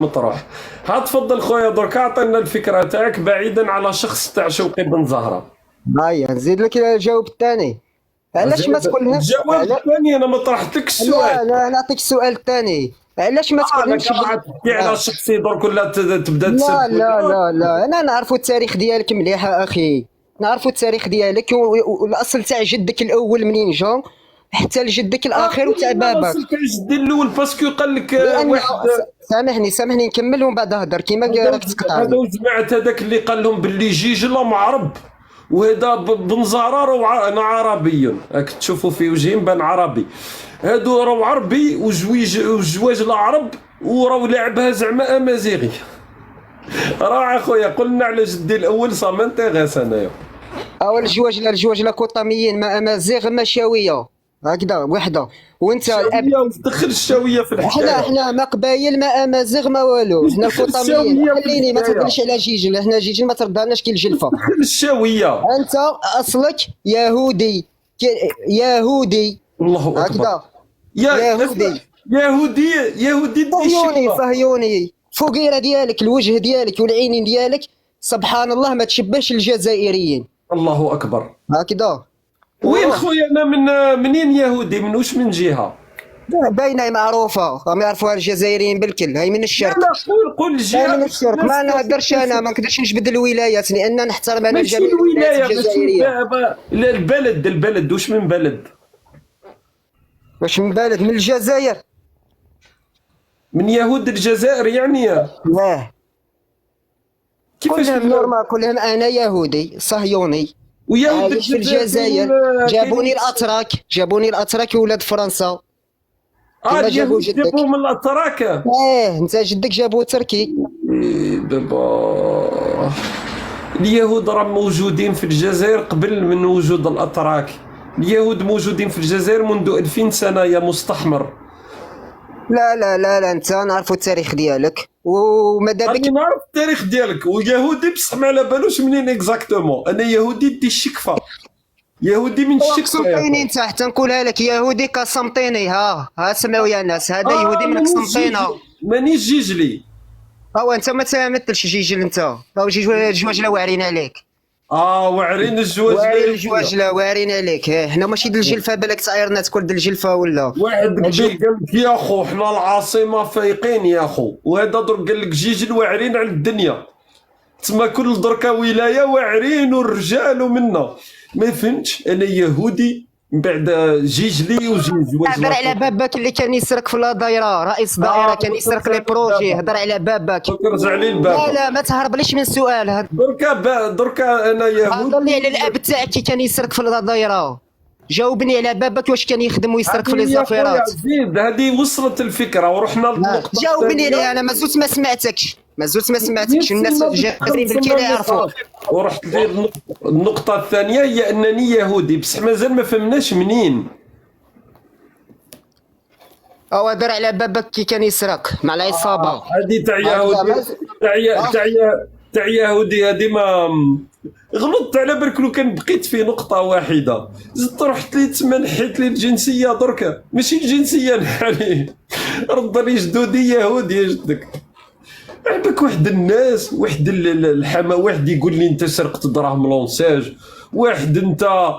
مطروح. ها تفضل خويا درك عطينا الفكره تاعك بعيدا على شخص تاع شوقي بن زهره. هيا نزيد لك الجواب الثاني. علاش ما تقول لهم الجواب الثاني انا ما طرحتلكش السؤال. لا لا، نعطيك السؤال الثاني. علاش ما تقول انا لهمش كان راح تحكي على شخصي درك ولا تبدا لا تسب لا ولا. لا لا، انا نعرفوا التاريخ ديالك مليح اخي. نعرفوا التاريخ ديالك والاصل تاع جدك الاول منين جا حتى لجدك الاخير وتاع قلنا باباك. وصلت جدي الاول باسكو قال لك لان واحد. سامحني نكمل ومن بعد هضر كيما راك هذا تقطعني. وجمعت هذاك اللي قال لهم باللي جيجله معرب، وهذا بن زهره راه انا عربي، راك تشوفوا في وجههم بان عربي. هادو راهو عربي وزواج العرب، وراهو لعبها زعما امازيغي. راه اخويا قلنا على جدي الاول سا مانتيغيس انايا. اول الجواج لا كوطاميين ما امازيغ ما شاويه هكذا وحده. وانت الاب. الشاويه وتدخل الشاويه في احنا الحكايه. احنا ما قبايل ما امازيغ ما والو، مش حنا دخل الكوطاميين. الشاويه في خليني ما الحكايه. تهضرش على جيجل، حنا جيجل ما ترضاناش كي الجلفه. دخل الشاويه. انت اصلك يهودي. يهودي الله اكبر. هكذا. يا يهودي يهودي. يهودي دي صهيوني الشكله. صهيوني. الفقيره ديالك الوجه ديالك والعينين ديالك سبحان الله ما تشبهش الجزائريين الله اكبر. هكذا. وين خويا انا منين يهودي، من وش من جهه؟ باينه معروفه راهم يعرفوها الجزائريين بالكل. هاي من لا الشرق. لا، قول هاي جهه. من الشرق. ما نهدرش انا، ما نقدرش نجبد الولايات لان نحترم انا ماشي جميع الولايات الولايه، ماشي الجزائريه. لا، البلد وش من بلد؟ واش من بلد؟ من الجزائر. من يهود الجزائر يعني. لا كيفاش كلهم نورمال، كلهم انا يهودي صهيوني ويهود عايش في الجزائر الجزائر. جابوني الاتراك ولاد فرنسا كما جابوا اليهود جدك. جابوهم من الاتراك. انت جدك جابوه تركي. دابا اليهود راهم موجودين في الجزائر قبل من وجود الاتراك. اليهود موجودين في الجزائر منذ 2000 سنه يا مستحمر. لا لا لا لا، انت نعرفوا التاريخ ديالك وماذا راني بك. نعرف التاريخ ديالك ويهودي بصح ما على بالوش منين اكزاكتومون. انا يهودي دي الشكفه، يهودي من الشكفه يا قسنطيني خويا. انت حتى نقولها لك يهودي كقسنطيني. ها سمعوا يا ناس، هذا يهودي من قسنطينه. مانيش جيجلي. هو انت ما تمثلش جيجل انت. راهو جواج لا واعرين عليك. واعرين الجواج واعرين لا الجواج يا لا واعرين عليك. حنا ماشي د الجلفه بالك صايرنا تكون د الجلفه ولا. واحد قبيل قال لك يا خو حنا العاصمه فايقين يا خو، وهذا درك قال لك جيجل واعرين على الدنيا. تما كل دركا ولايه واعرين والرجال ومنا. ما فهمتش انا يهودي من بعد جيجلي وجواج. هضر على باباك اللي كان يسرق في لا دايره، رئيس دائره كان يسرق لي بروجي. هضر على باباك. ترجع لي لا الباب. لا ما تهربليش من السؤال. دركا انا هضر لي على يهودي. الاب تاعك كي كان يسرق في لا دايره. جاوبني على باباك واش كان يخدم ويسرق في لي يا خويا زافيرات. زيد، هذه وصلت الفكره ورحنا للنقطه جاوبني الثانيه. عليها. انا ما زلت ما سمعتكش الناس جايين بالكدا يعرفوك. ورحت النقطه الثانيه هي انني يهودي بصح مازال ما فهمناش منين. او هضر على باباك كي كان يسرق مع العصابه. هذه تاع يهودي. تاع يهودي هذه ما غلطت على بالك. لو كان بقيت في نقطة واحدة زدت رحت لي تما نحيت لي الجنسية دركا، ماشي الجنسية نحالي. ردني جدودي يهودي يا جدك. عباك واحد الناس، واحد الحما، واحد يقول لي انت سرقت دراهم لونساج، واحد انت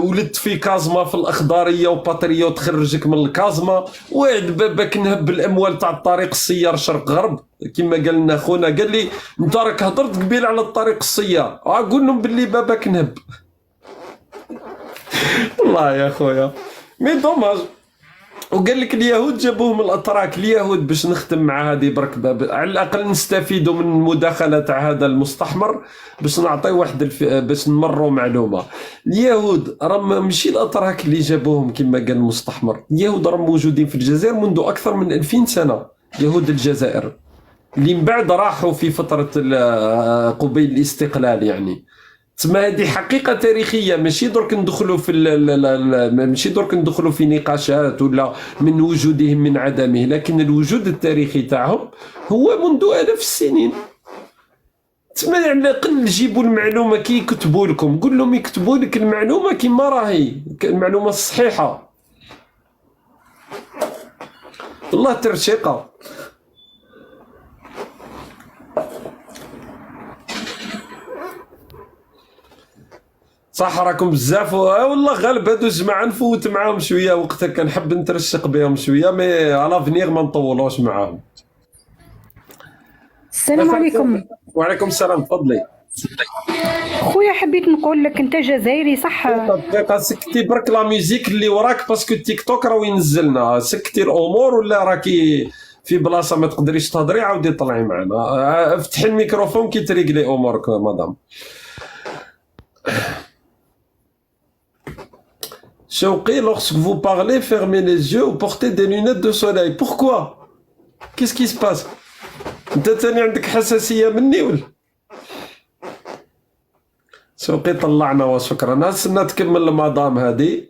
ولدت في كازما في الاخضريه وباتريوت خرجك من الكازما، واحد باباك نهب الاموال تاع الطريق السيار شرق غرب كما قال لنا خونا. قال لي انت راك هضرت قبيل على الطريق السيار، قول لهم باللي باباك نهب. والله يا خويا مي دوماج. وقال لك اليهود جابوهم الاتراك. اليهود باش نختم مع هذه برك على الاقل نستفيدوا من المداخله تاع هذا المستحمر باش نعطي واحد باش نمروا معلومه. اليهود راهم ماشي الاتراك اللي جابوهم كما قال المستحمر. اليهود راهم موجودين في الجزائر منذ اكثر من 2000 سنه. يهود الجزائر اللي من بعد راحوا في فتره قبيل الاستقلال يعني. تسمى هذه حقيقة تاريخية. ماشي درك ندخلوا في ماشي درك ندخلوا في نقاشات ولا من وجودهم من عدمه، لكن الوجود التاريخي تاعهم هو منذ آلاف السنين. تسمى على الأقل جيبوا المعلومة كي يكتبوا لكم، قول لهم يكتبوا لك المعلومة كما راهي، المعلومة الصحيحة. والله ترشيقة. صح راكم بزاف والله غالب هادو الجماعه نفوت معاهم شويه وقتها، كنحب نترشق بهم شويه مي على فنيغ ما نطولوش معاهم. السلام عليكم. وعليكم السلام، تفضلي. خويا حبيت نقول لك انت جزائري صح؟ دقيقه سكتي برك لا ميوزيك اللي وراك باسكو التيك توك راه وين نزلنا، سكتي الامور ولا راكي في بلاصه ما تقدريش تهضري، عاودي طلعي معنا، افتحي الميكروفون كي تريقلي امورك مدام. Shauqi, lorsque vous parlez, fermez les yeux ou portez des lunettes de soleil. Pourquoi? Qu'est-ce qui se passe? انت تاني عندك حساسية مني ولا؟ شوقي طلعنا وشكرا. هسنا تكمل المدام هذه.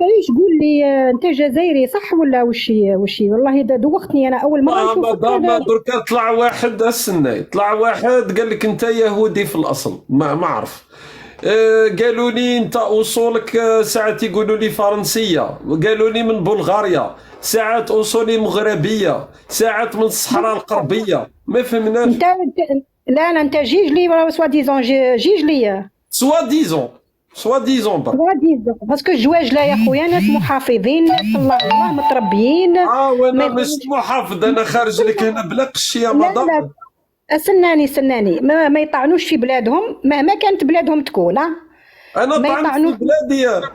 ايش قول لي انت جزائري صح ولا وشي والله دوختني انا اول مره نشوفك. مدام دركا طلع واحد السناي، طلع واحد قال لك انت يهودي في الاصل، ما اعرف. قالوا لي انت اصولك ساعات يقولوا لي فرنسيه، قالوا لي من بلغاريا، ساعات اصولي مغربيه، ساعات من الصحراء الغربيه، ما فهمناش. انت لا انت جيج لي سوا ديزون جيج لي سوا ديزون برك. سوا ديزون باسكو الجواج لا يا خويا ناس محافظين، ناس الله متربيين. وانا مش محافظ، انا خارج لك هنا بلا قش يا مدام. لا سناني ما يطعنوش في بلادهم مهما كانت بلادهم تكون. انا طعنت في بلادي،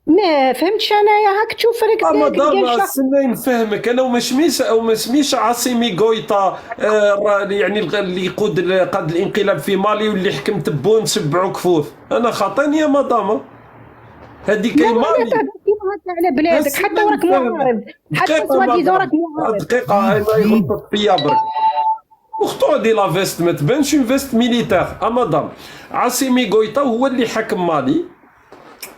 ما فهمتش انايا هاك تشوف راك مدام استنى نفهمك. انا وما سميش عاصمي غويتا يعني اللي قاد الانقلاب في مالي واللي حكم تبون 7 كفوف، انا خاطيني يا مدام هذيك كاين مالي على بلادك حتى وراك معارض، حتى سوا ديزون راك معارض. دقيقه انا يغلط فيا برك. اختو دي لا فيست ما تبانش اون فيست ميليتير. مدام عاصمي غويتا هو اللي حكم مالي،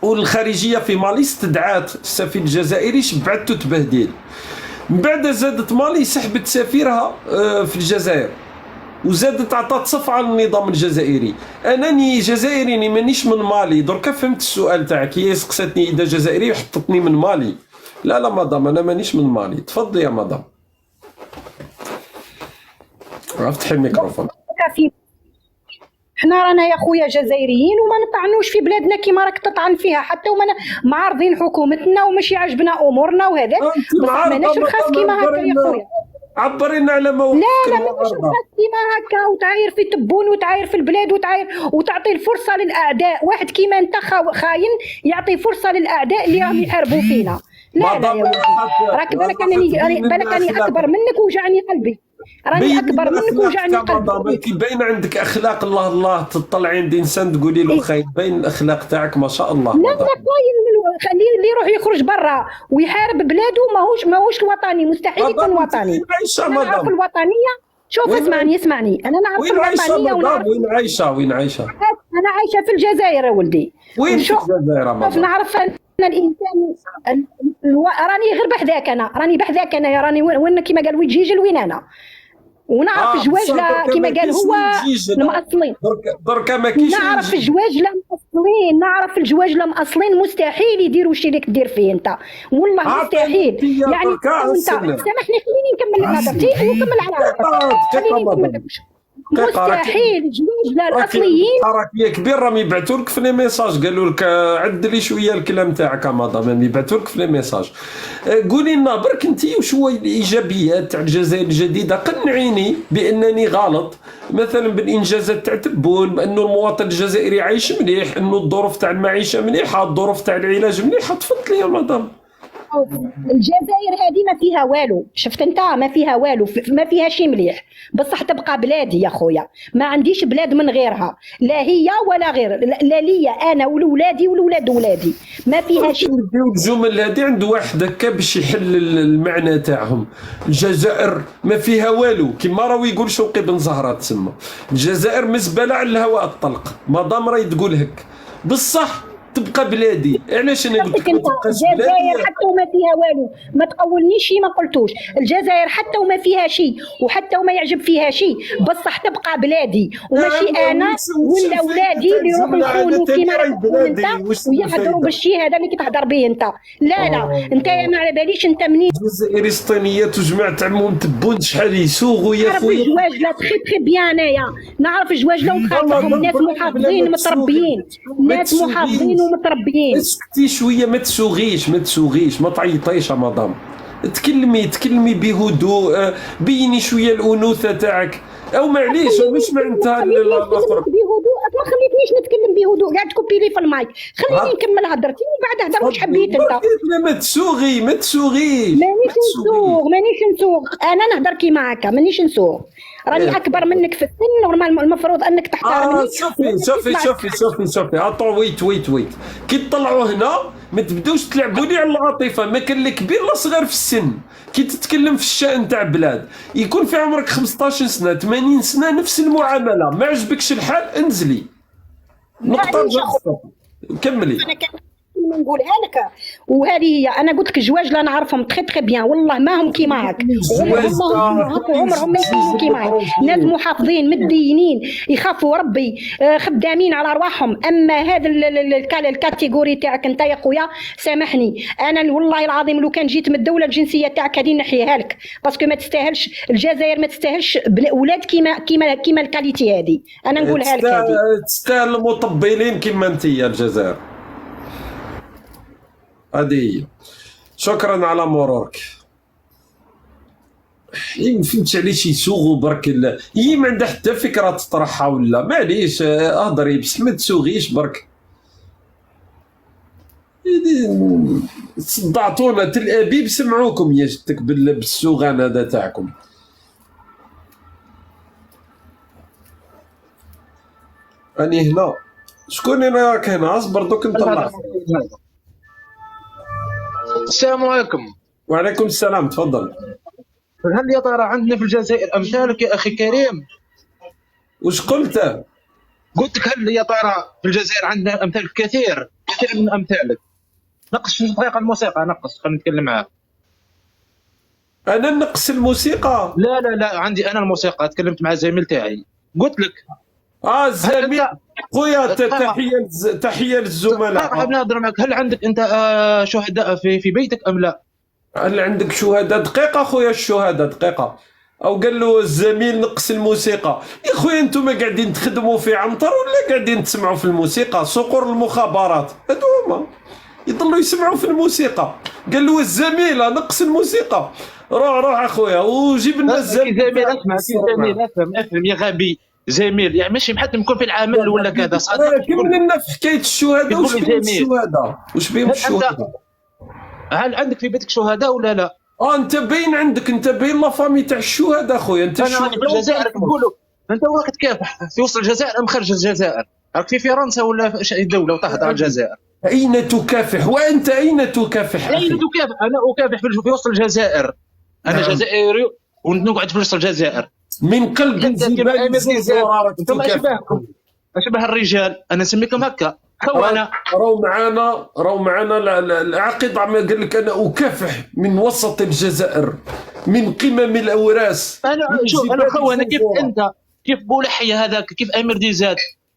والخارجيه في مالي استدعات السفير الجزائري شبعته تبهديل. من بعد زادت مالي سحبت سفيرها في الجزائر، وزادت عطات صف على النظام الجزائري. انني جزائري مانيش من مالي. دركا فهمت السؤال تاعك، هي سقساتني اذا جزائري وحطتني من مالي. لا مدام انا مانيش من مالي. تفضلي يا مدام، افتحي الميكروفون. حنا رانا يا خويا جزائريين وما نطعنوش في بلادنا كيما راك تطعن فيها، حتى وما معارضين حكومتنا وماشي عاجبنا امورنا وهذاك، بصح ماناش رخاص كيما هكا يا خويا. عبرينا على موقفك. لا ماناش رخاص كيما هكا، وتعاير في تبون وتعاير في البلاد وتعطي الفرصه للاعداء. واحد كيما انت خاين يعطي فرصه للاعداء اللي راهم يحاربوا فينا. لا يا ولدي راك بالك اني اكبر منك وجعني قلبي، راني اكبر منك وجعني قلبي. كي باين عندك اخلاق الله تطلعي عند انسان تقولي له خاين، باين الاخلاق تاعك ما شاء الله. لا خاين، خليه اللي يروح يخرج برا ويحارب بلاده ماهوش وطني، مستحيل يكون وطني. انا نعرف الوطنيه. شوف اسمعني انا نعرف الوطنيه ونعرف وين عايشه. انا عايشه في الجزائر يا ولدي. وين في الجزائر؟ نعرف ان الانسان راني غير بحذاك، راني بحذاك انايا، راني وين كيما قال ويجيجل وين انا، ونعرف الجواج لا كيما قال هو المأصلين. دركا ما كاينش نعرف الجواج لا مأصلين، نعرف الجواج لا مأصلين مستحيل يديروا الشيء اللي كدير فيه انت، والله مستحيل. يعني انت سامحني خليني نكمل هضرتي ونكمل على خليني نكمل. مستحيل الجواج لا الاصليين. حركيه كبير راهم يبعثوا لك في لي ميساج، قالوا لك عدلي شويه الكلام تاعك يا مدام، يبعثوا لك في لي ميساج. قولي لنا برك انت وش هو الايجابيات تاع الجزائر الجديده، قنعيني بانني غلط، مثلا بالانجازات تاع تبون، بانه المواطن الجزائري عايش مليح، انه الظروف تاع المعيشه مليحه، الظروف تاع العلاج مليحه. تفضلي يا مدام. الجزائر هذه ما فيها والو، شفت انت ما فيها والو، ما فيها شيء مليح، بصح تبقى بلادي يا خويا، ما عنديش بلاد من غيرها، لا هي ولا غير، لا ليا انا ولولادي ولولاد ولادي، ما فيها شيء. نديو الجمل هذه عند واحد هكا باش يحل المعنى تاعهم. الجزائر ما فيها والو كيما راهو يقول شوقي بن زهره تسمى، الجزائر مزبله على الهواء الطلق، مدام راهي تقول هك. بصح تبقى بلادي. علاش انا قلت لك انت ما تبقاش الجزائر بلادي؟ حتى وما فيها والو، ما تقولنيش شي ما قلتوش. الجزائر حتى وما فيها شيء وحتى وما يعجب فيها شيء، بصح تبقى بلادي وماشي انا ولا ولادي اللي يروحوا يخونوا كيما راك تقول انت ويهضروا بالشيء هذا اللي كتهضر به انت. لا انت ما على باليش انت منين الجزائري سطينيات وجماعة عمهم تبون شحال يسوقوا يا نعرف خويا. الجواج لا تخي بيان انايا، نعرف الجواج لا وخاطرهم ناس محافظين متربيين، ناس محافظين ومتربيين. اسكتي شويه، ما تسوغيش ما تعيطيش يا مدام. تكلمي بهدوء، بيني شويه الانوثه تاعك، او معليش مش معناتها الاخر. بهدوء ما خليتنيش نتكلم بهدوء، قاعد تكوبي لي في المايك. خليني نكمل هضرتي وبعد هضر واش حبيت انت. ما تسوغيش مانيش نسوق انا نهضر كيما هكا، مانيش نسوق. راني اكبر منك في السن، نورمال المفروض انك تحترمني. شوفي اطو ويت كي تطلعوا هنا ما تبداوش تلعبوا لي على العاطفه، ما كان لا كبير لا صغير في السن. كي تتكلم في الشأن تاع بلاد يكون في عمرك 15 سنه 80 سنه نفس المعامله، ما عجبكش الحال انزلي. نقطه كملي. نقولها لك وهذه هي. انا قلت لك الجواج لا نعرفهم تخي بيان، والله ما هم كيما هاك، عمرهم ما يكونوا كيما هاك. ناس محافظين متدينين يخافوا ربي، خدامين على ارواحهم. اما هذا الكاتيجوري تاعك انت يا خويا سامحني، انا والله العظيم لو كان جيت من الدوله الجنسيه تاعك هذه نحيها لك، باسكو ما تستاهلش الجزائر، ما تستاهلش اولاد كيما الكاليتي هذه. انا نقولها لك هذه تستاهل المطبلين كيما انت يا الجزائر. هذه شكرا على مرورك. ما فهمتش علاش يسوغوا برك هي ما عندها حتى فكره تطرحها ولا معليش اهضري بصح ما تسوغيش برك. صدعتونا تل ابيب سمعوكم يا جدك بالسوغان هذا تاعكم. راني هنا. شكون اللي راك هنا؟ اصبر دوك نطلع. السلام عليكم. وعليكم السلام، تفضل. هل يا ترى عندنا في الجزائر امثالك يا اخي كريم؟ وش قلت؟ قلت لك هل يا ترى في الجزائر عندنا امثال كثير من امثالك. نقص في دقيقه الموسيقى، نقص خلينا نتكلم معاه. انا نقص الموسيقى؟ لا عندي انا الموسيقى. تكلمت مع زميل تاعي قلت لك زميل خويا. تحيه للزملاء. حاب نهضر معك. هل عندك انت شهداء في بيتك ام لا؟ هل عندك شهداء؟ دقيقه خويا، الشهداء دقيقه. او قال له الزميل نقص الموسيقى. يا خويا انتم قاعدين تخدموا في عنتر ولا قاعدين تسمعوا في الموسيقى؟ صقور المخابرات هادو هما يضلوا يسمعوا في الموسيقى. قال له الزميل نقص الموسيقى. روح اخويا وجيب لنا الزميل. زميل افهم يا غبي. زميل يعني ماشي بحال نكون في العمل ولا كذا. كمل لنا في حكايه الشهداء. وش بهم الشهداء؟ هل عندك في بيتك شهداء ولا لا؟ انت باين عندك، انت باين لا فامي تاع الشهداء خويا. انت انا في الجزائر تقولوا انت وراك تكافح في وسط الجزائر ام خارج الجزائر؟ راك في فرنسا ولا في اي دوله وتحت على الجزائر؟ اين تكافح؟ وانت اين تكافح؟ اين تكافح؟ انا اكافح في وسط الجزائر. انا جزائري ونقعد في وسط الجزائر من قلب الجبال. انتم اشبه الرجال. انا نسميكم هكا. راهو معانا العقيد عم قال لك انا اكافح من وسط الجزائر، من قمم الاوراس. انا شوف انا خو انا كيف انت كيف بولحيه هذاك كيف امير ديزاد.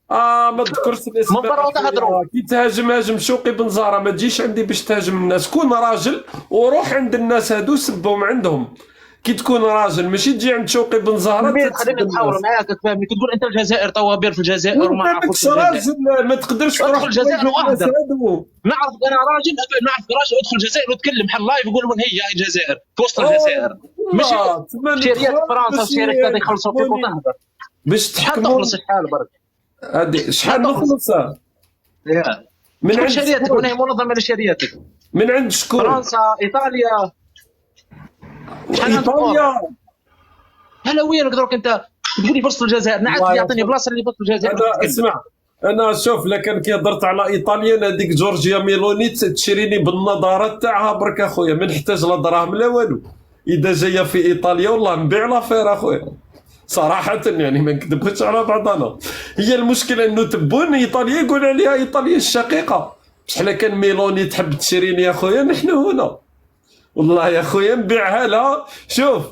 ما تذكرش الاسماء. كي تهاجم هاجم شوقي بن زهره، ما تجيش عندي باش تهاجم الناس. كون راجل وروح عند الناس هادو سبهم عندهم. كي تكون راجل ماشي تجي عند شوقي بن زهره. خليني نحاور معاك تفهمني. تقول انت الجزائر طوابير في الجزائر وما عرفتش راجل. ما تقدرش تروح الجزائر واحده. نعرف انا راجل ادخل الجزائر وتكلم حل لايف يقول وين هي الجزائر في وسط الجزائر. ماشي شركات فرنسا وشركات يخلصوا فيك وتهدر باش شحال تخلص. شحال برك هذه شحال نخلصها؟ من عند شرياتك. من هي منظمه لشرياتك؟ من عند شكون؟ فرنسا، ايطاليا. ايطاليا. هلا وين دروك انت تقول لي فرصه الجزائر؟ نعرف يعطيني بلاصه اللي فرصه الجزائر. اسمع انا شوف لكن كي هضرت على ايطاليا هذيك جورجيا ميلوني تشريني بالنظارات تاعها برك اخويا. ما نحتاج لا دراهم لا والو. اذا جايه في ايطاليا والله نبيع لافير اخويا صراحه، يعني ما نكذبوش على بعضنا. هي المشكله انه تبون ايطاليا يقول عليها ايطاليا الشقيقه. بشحال كان ميلوني تحب تشريني يا خويا، نحن هنا والله يا خويا نبيعها لها. شوف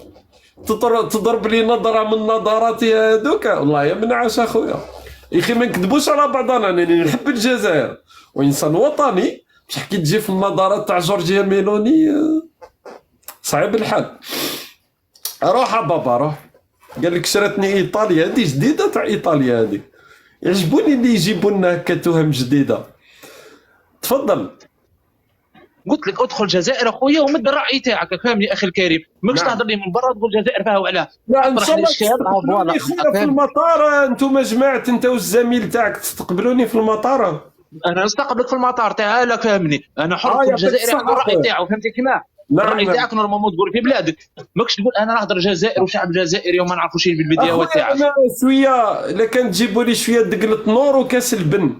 تضرب لي نظره من نظراتي هذوك، والله يا منعش اخويا. يا اخي ما نكذبوش على بعضنا، انا نحب الجزائر وانسان وطني، بصح كي تجي في النظرات تاع جورجيا ميلوني صعيب الحال. روح بابا روح. قال لك شراتني ايطاليا، هذه جديده تاع ايطاليا هذه، يعجبوني اللي يجيبوا لنا هكا تهم جديده. تفضل. قلت لك ادخل الجزائر اخويا ومد الراي تاعك، فهمني اخي الكريم، ماكش نعم. تهضر لي من برا تقول الجزائر فيها وعلاه. لا ان شاء الله فوالا خويا في المطار. انتم جماعه انت والزميل تاعك تستقبلوني في المطار. انا نستقبلك في المطار تعالك فهمني، انا حر كل جزائري عنده الراي تاعو، فهمتي كيما الراي تاعك نورمالمون تقول في بلادك، ماكش تقول انا نهضر جزائر وشعب جزائري وما نعرفوا شيء بالفيديوهات تاعك. انا شويه الا كان تجيبوا لي شويه دقله نور وكاس البن.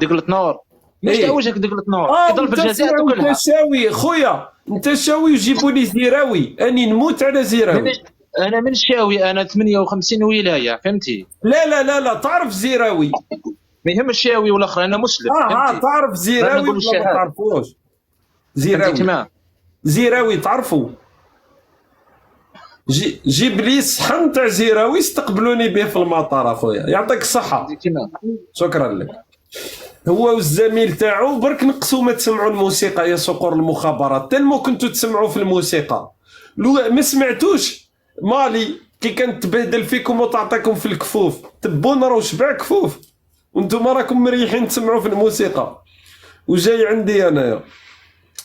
دقلة نور مش إيه. توجهك دقلة نور يضرب في الجزائر كلها. انت شاوي خويا، انت شاوي وجيبوا لي زيراوي، اني نموت على زيراوي. انا من شاوي، انا 58 ولايه فهمتي. لا لا لا لا تعرف زيراوي، ما يهمش الشاوي والاخر، انا مسلم فهمتي. تعرف زيراوي ولا ما تعرفوش؟ زيراوي تعرفوا؟ جيب لي صحن تاع زيراوي استقبلوني به في المطار اخويا، يعطيك الصحه. شكرا لك. هو والزميل تاعو برك نقصوا ما تسمعوا الموسيقى يا صقور المخابرات، تلمو كنتوا تسمعوا في الموسيقى. لو ما سمعتوش مالي كي كانت تبهدل فيكم وتعطيكم في الكفوف، تبون راهو شبع كفوف وانتم راكم مريحين تسمعوا في الموسيقى. وجاي عندي انايا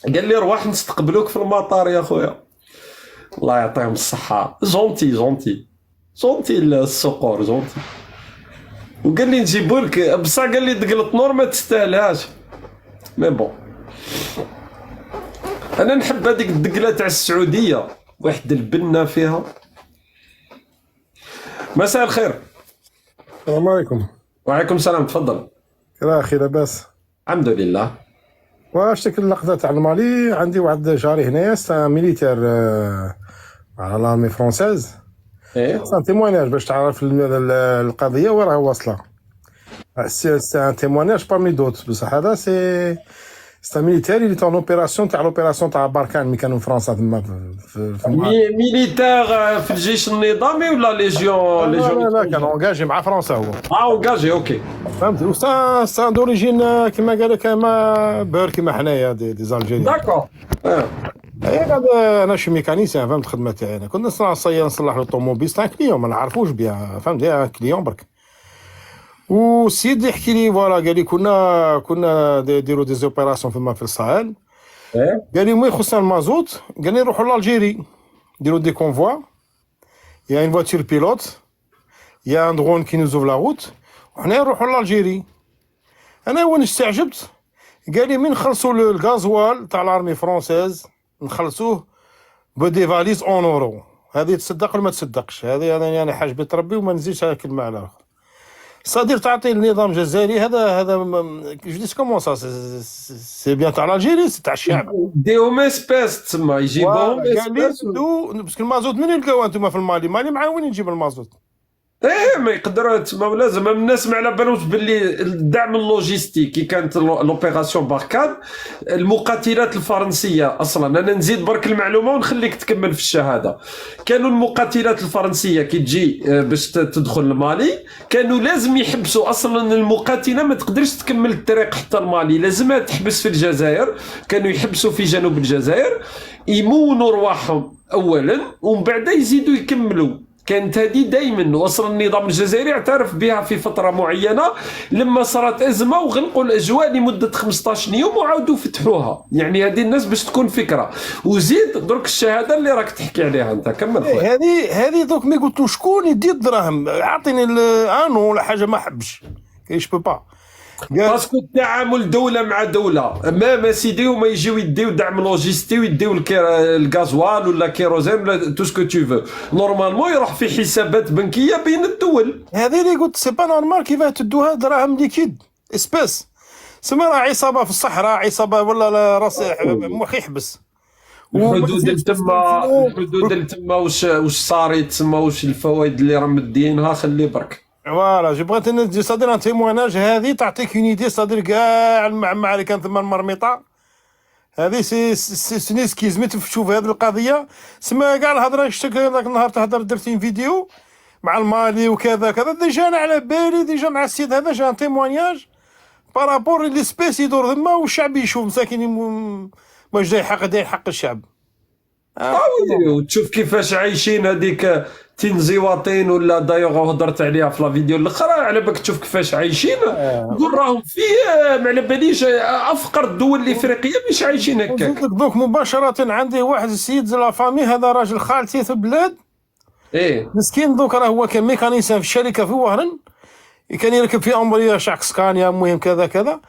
قال لي روح نستقبلوك في المطار يا خويا. الله يعطيهم الصحه، جونتي جونتي جونتي الصقور جونتي. وقال لي نجيبوا لك بصح قال لي دقلة نور ما تستاهلهاش، مي بون انا نحب هذيك الدقله تاع السعوديه، واحد البنه فيها. مساء الخير. السلام عليكم. وعليكم السلام، تفضل. كيرا اخي لاباس؟ الحمد لله. واش ديك اللقطه تاع المالي، عندي واحد جاري هنايا سا ميليتير على لارمي فرونسيز. ايه سان تيمواناج باش تعرف القضيه وين راه واصله. سي ان تيمواناج بارمي دوت، بصح هذا سي ميليتير اللي تاع اوبيراسيون تاع باركان ملي كانوا في فرنسا تما في ميليتير في الجيش النظامي ولا ليجيون؟ لا كان اونجاجي مع فرنسا هو. اونجاجي اوكي فهمت. سان دوريجين كيما قال لك ما بور كيما حنايا دي زالجيريان. داكور. انا شي ميكانيسيان فهمت الخدمه تاعي، انا كنا نصلح الطوموبيل تاع كليون ما نعرفوش بها فهمت، كليون برك. والسيد يحكي لي فوالا قال لي كنا نديروا دي زوبيراسيون في الصهال. قال لي ما يخصنا المازوت، قال لي نروحوا لالجيري نديروا دي كونفوا، يا ان فواتور بيلوت يا ان درون كي نوزوف لا روت وحنا نروحوا لالجيري. انا وين استعجبت قال لي من نخلصوا الغازوال تاع لارمي فرونسيز نخلصوه بدي فاليز اون اورو. هذه تصدق ولا ما تصدقش؟ هذه انا حاجبي ربي وما نزيدش على كلمه على الاخر. صدير تعطي النظام الجزائري هذا جو ديس كومون سا سي بيان تاع الجيري تاع الشعب. ديهم اسباس تما يجيبوهم اسباس باسكو المازوت من يلقاو انتم في المالي معاونين يجيب المازوت. ايه ما يقدروا تما لازم الناس ما على بالهمش باللي الدعم اللوجستي كي كانت لوبيراسيون باركان. المقاتلات الفرنسيه اصلا انا نزيد برك المعلومه ونخليك تكمل في الشهاده. كانوا المقاتلات الفرنسيه كي تجي باش تدخل المالي كانوا لازم يحبسوا اصلا المقاتله، ما تقدرش تكمل الطريق حتى المالي، لازمها تحبس في الجزائر. كانوا يحبسوا في جنوب الجزائر يمونوا رواحهم اولا ومن بعد يزيدوا يكملوا. كانت هذه دائما وصل النظام الجزائري اعترف بها في فتره معينه لما صارت ازمه وغلقوا الاجواء لمده 15 يوم وعاودوا فتحوها. يعني هذه الناس باش تكون فكره. وزيد درك الشهاده اللي راك تحكي عليها انت، كمل خويا. هذه دوك مي قلت له شكون يدي الدراهم اعطيني انو ولا حاجه ما حبش كاينش بو با باسكو التعامل دوله مع دوله ما سيدي هما يجيو يديو دعم لوجيستي ويديو الغازوال ولا كيروزين ولا تو سكو تو فو نورمالمون يروح في حسابات بنكيه بين الدول. هذه اللي قلت سي با نورمال كيفاه تدوها دراهم ليكيد اسباس. سما راه عصابه في الصحراء، عصابه ولا راس مخ يحبس. الحدود تما واش صاري تما واش الفوائد اللي راه مدينها خلي برك. فوالا جو بغيت ندير صادير ان تيمواناج هذه تعطيك اون ايدي صادير كاع المعمعه اللي كانت تما المرميطه هذه سي نيسكيز مي تشوف هذه القضيه سما كاع الهضره شتك ذاك النهار تهضر درت فيديو مع المالي وكذا كذا ديجا انا على بالي ديجا مع السيد هذا جا ان تيموانياج بارابور لي سبيس يدور ثما والشعب يشوف مساكين واش جاي حق الشعب وي وتشوف كيفاش عايشين هذيك تنزيواطين ولا دايوغ هضرت عليها في لا فيديو الاخرى على بالك تشوف كيفاش عايشين نقول راهم في ما على باليش افقر الدول الافريقيه مش عايشين هكاك. دوك مباشره عندي واحد السيد لا فامي هذا راجل خالتي في البلاد ايه مسكين دوك راه هو كان ميكانيسيان في الشركه في وهران كان يركب في امبريا شاك سكانيا المهم كذا كذا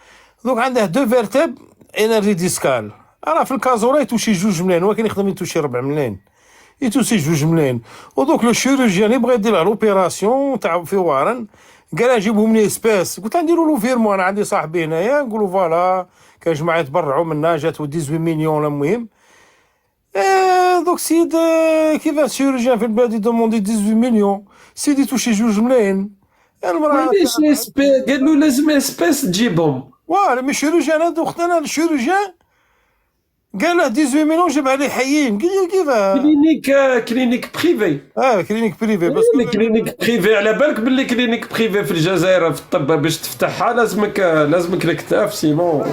دوك عنده دو فيرتيب انرجي ديسكال راه في الكازورا يتوشي 2 ملايين ولكن يخدم يتوشي 4 ملايين يتوشي 2 ملايين ودوك لو شيروجيان يبغى يدير له لوبيراسيون تاع في وهران قال اجيبهم لي سباس قلت نديروا له فيرمون انا عندي صاحبي هنايا نقولوا فوالا كان جماعه يتبرعوا منا جاتو 18 مليون المهم دوك سيد كيفاش شيروجيان في البلاد يدوموندي 18 مليون سيدي توشي 2 ملايين المراه قال له لازم اسباس تجيبهم واه مي شيروجيان هذا اختنا الشيروجيان قال له 18 مليون جابها لي حيين قال لي كيفاه كلينيك بريفي كلينيك بريفي بس كلينيك بريفي على بالك باللي كلينيك بريفي في الجزائر في الطب باش تفتحها لازمك الكتاف سينو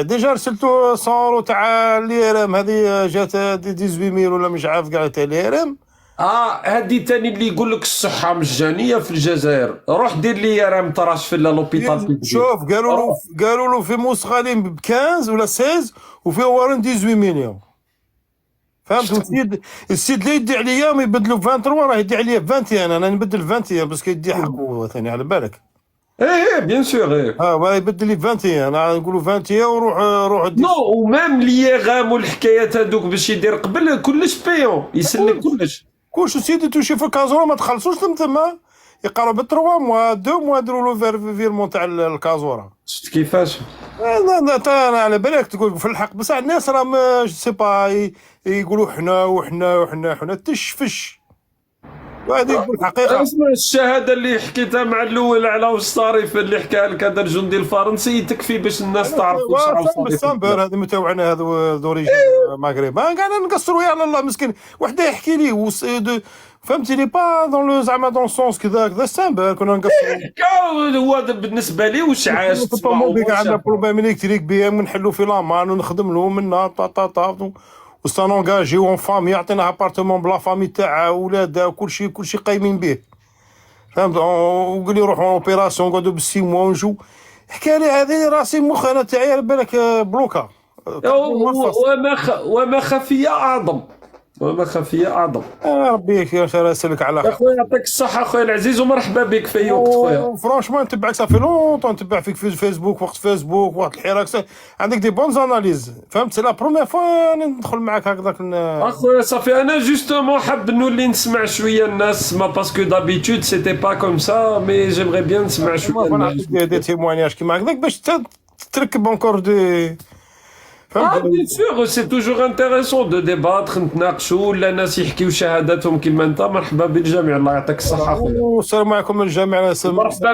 ديجا رسلتو 100 اورو تاع اليرام هذه جات 18000 ولا مش عارف كاع تاع اليرام هادي تاني اللي يقول لك الصحه مجانيه في الجزائر روح دير لي راه مطراش في لوبيتال شوف قالوا له في موسخالين ب 15 ولا 16 وفي وارن 18 مليون فهمت السيد اللي يدي عليا ما يبدلوا 23 راه يدي عليا 21 انا نبدل 21 باسكو يدي حقه ثاني على بالك ايه بيان سور ايه ولا يبدل لي 21 انا نقولوا 21 وروح نو ومام لي غام والحكايات هذوك باش يدير قبل كلش بيون يسلك كلش سيدي توشي في الكازورا ما تخلصوش تما يقرب 3 موا 2 موا دروا له فيرمون تاع الكازورا شفت كيفاش لا انا على بالك تقول في الحق بصح الناس راه سي با يقولوا حنا تشفش وهذه يقول الحقيقه اسمع الشهاده اللي حكيتها مع الاول على الصارف اللي حكاها لك هذا الجندي الفرنسي تكفي باش الناس تعرف واش راه السامبر هذا متاوعنا هذا دوريجين مغرب قاعدين نقصروا يا الله مسكين وحده يحكي لي فهمتيني با دون زعما دون سونس كذا السامبر كنا نقصروا هو بالنسبه لي واش عاش عندنا بروبليم الكتريك بي ام نحلوا في لامان ونخدم له منا طا وستانونجاجي اون فامي يعطينا ابارتمون بلا فامي تاعها ولادها وكلشي قايمين به فهمت وقال لي روحوا اوبيراسيون نقعدوا بالسي موا ونجو حكى لي هذه راسي مخ انا تاعي على بالك بلوكا وما خفي اعظم ربي يسلك على خير اخويا يعطيك الصحه اخويا العزيز ومرحبا بك في وقت خويا فرانشمون نتبعك صافي لونطون نتبع فيك في فيسبوك وقت الحراك عندك دي بونز اناليز فهمت سي لا بروميير فوا ندخل معاك هكذاك اخويا صافي انا جوستومون حاب نولي نسمع شويه الناس ما باسكو دابيتود سيتي با كوم سا مي جيمري بيان نسمع شويه الناس دي تيموانياج كيما هكذاك باش تركب انكور دي bien sûr, c'est toujours intéressant de débattre نتناقشوا ولا ناس يحكيوا شهاداتهم كيما انت مرحبا بالجميع الله يعطيك الصحه والسلام عليكم الجميع مرحبا